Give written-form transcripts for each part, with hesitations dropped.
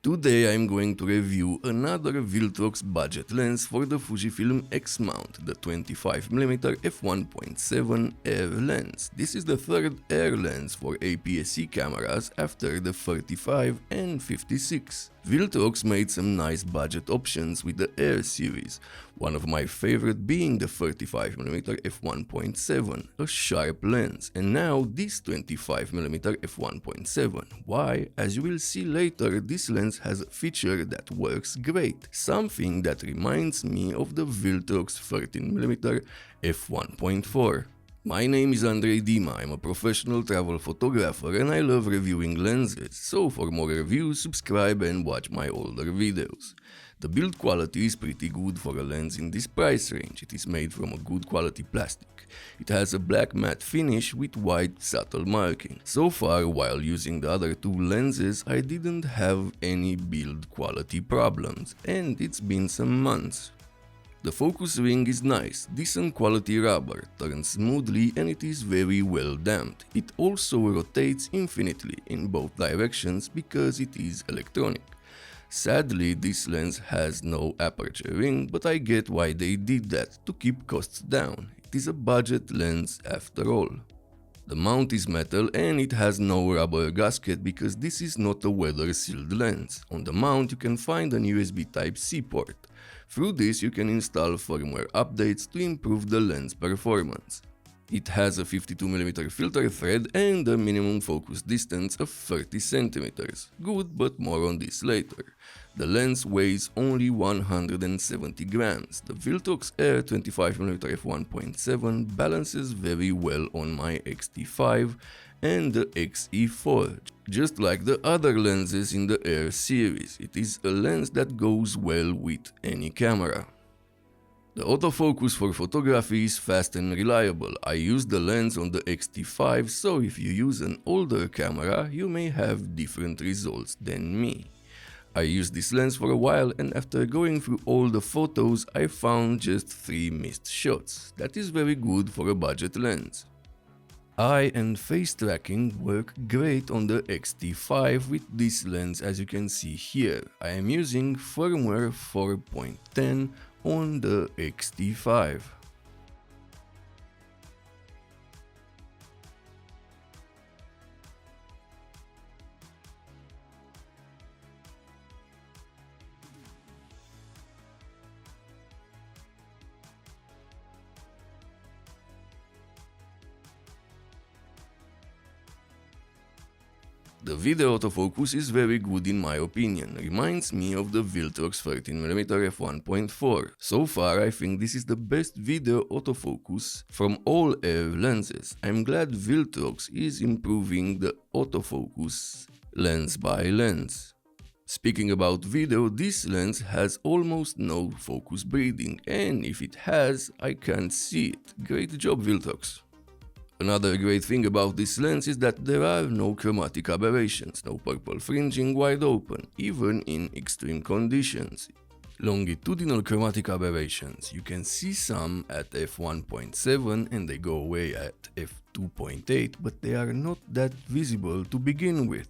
Today I'm going to review another Viltrox budget lens for the Fujifilm X mount, the 25mm f1.7 air lens. This is the third air lens for APS-C cameras after the 35 and 56. Viltrox made some nice budget options with the Air series, one of my favorite being the 35mm f1.7, a sharp lens, and now this 25mm f1.7. Why? As you will see later, this lens has a feature that works great, something that reminds me of the Viltrox 13mm f1.4. My name is Andrei Dima, I'm a professional travel photographer and I love reviewing lenses, so for more reviews subscribe and watch my older videos. The build quality is pretty good for a lens in this price range. It is made from a good quality plastic. It has a black matte finish with white subtle marking. So far, while using the other two lenses, I didn't have any build quality problems, and it's been some months. The focus ring is nice, decent quality rubber, turns smoothly and it is very well damped. It also rotates infinitely in both directions because it is electronic. Sadly, this lens has no aperture ring, but I get why they did that, to keep costs down. It is a budget lens after all. The mount is metal and it has no rubber gasket because this is not a weather-sealed lens. On the mount you can find an USB Type-C port. Through this you can install firmware updates to improve the lens performance. It has a 52mm filter thread and a minimum focus distance of 30 cm. Good, but more on this later. The lens weighs only 170 grams. The Viltrox Air 25mm f1.7 balances very well on my X-T5 and the X-E4. Just like the other lenses in the Air series, it is a lens that goes well with any camera. The autofocus for photography is fast and reliable. I use the lens on the X-T5, so if you use an older camera, you may have different results than me. I used this lens for a while and after going through all the photos, I found just 3 missed shots. That is very good for a budget lens. Eye and face tracking work great on the X-T5 with this lens, as you can see here. I am using firmware 4.10 on the X-T5. The video autofocus is very good in my opinion, reminds me of the Viltrox 13mm f1.4. So far I think this is the best video autofocus from all air lenses. I'm glad Viltrox is improving the autofocus lens by lens. Speaking about video, this lens has almost no focus breathing, and if it has, I can't see it. Great job, Viltrox. Another great thing about this lens is that there are no chromatic aberrations, no purple fringing wide open, even in extreme conditions. Longitudinal chromatic aberrations, you can see some at f1.7 and they go away at f2.8, but they are not that visible to begin with.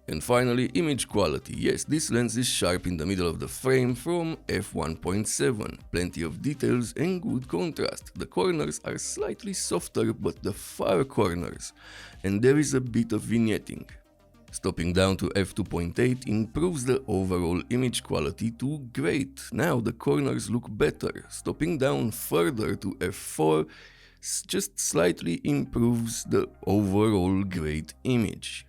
And finally, image quality. Yes, this lens is sharp in the middle of the frame from f1.7, plenty of details and good contrast. The corners are slightly softer, but the far corners, and there is a bit of vignetting. Stopping down to f2.8 improves the overall image quality to great. Now the corners look better. Stopping down further to f4 just slightly improves the overall great image.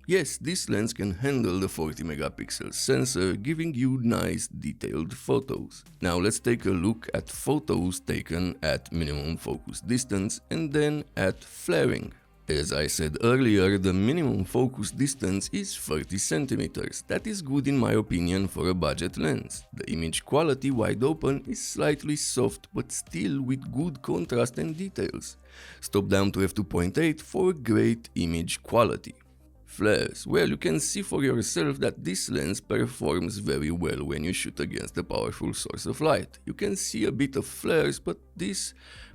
Yes, this lens can handle the 40 megapixel sensor, giving you nice detailed photos. Now let's take a look at photos taken at minimum focus distance and then at flaring. As I said earlier, the minimum focus distance is 30 centimeters. That is good in my opinion for a budget lens. The image quality wide open is slightly soft but still with good contrast and details. Stop down to f2.8 for great image quality. Flares. Well, you can see for yourself that this lens performs very well when you shoot against a powerful source of light. You can see a bit of flares, but this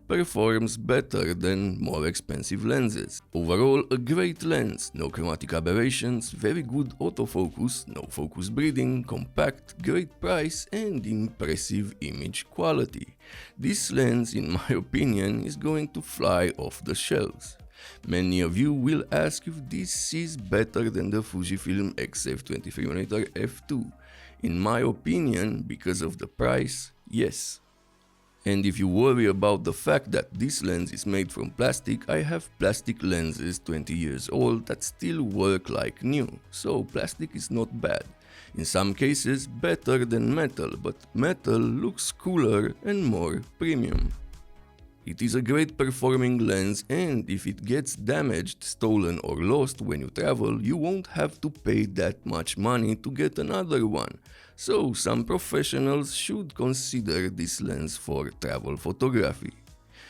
performs better than more expensive lenses. Overall, a great lens, no chromatic aberrations, very good autofocus, no focus bleeding, compact, great price and impressive image quality. This lens, in my opinion, is going to fly off the shelves. Many of you will ask if this is better than the Fujifilm X-F 25mm f2. In my opinion, because of the price, yes. And if you worry about the fact that this lens is made from plastic, I have plastic lenses 20 years old that still work like new, so plastic is not bad. In some cases better than metal, but metal looks cooler and more premium. It is a great performing lens, and if it gets damaged, stolen or lost when you travel, you won't have to pay that much money to get another one. So some professionals should consider this lens for travel photography.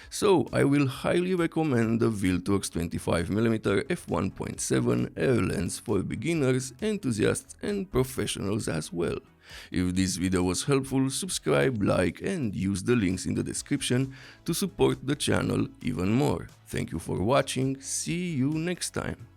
So I will highly recommend the Viltrox 25mm f1.7 air lens for beginners, enthusiasts and professionals as well. If this video was helpful, subscribe, like and use the links in the description to support the channel even more. Thank you for watching, see you next time.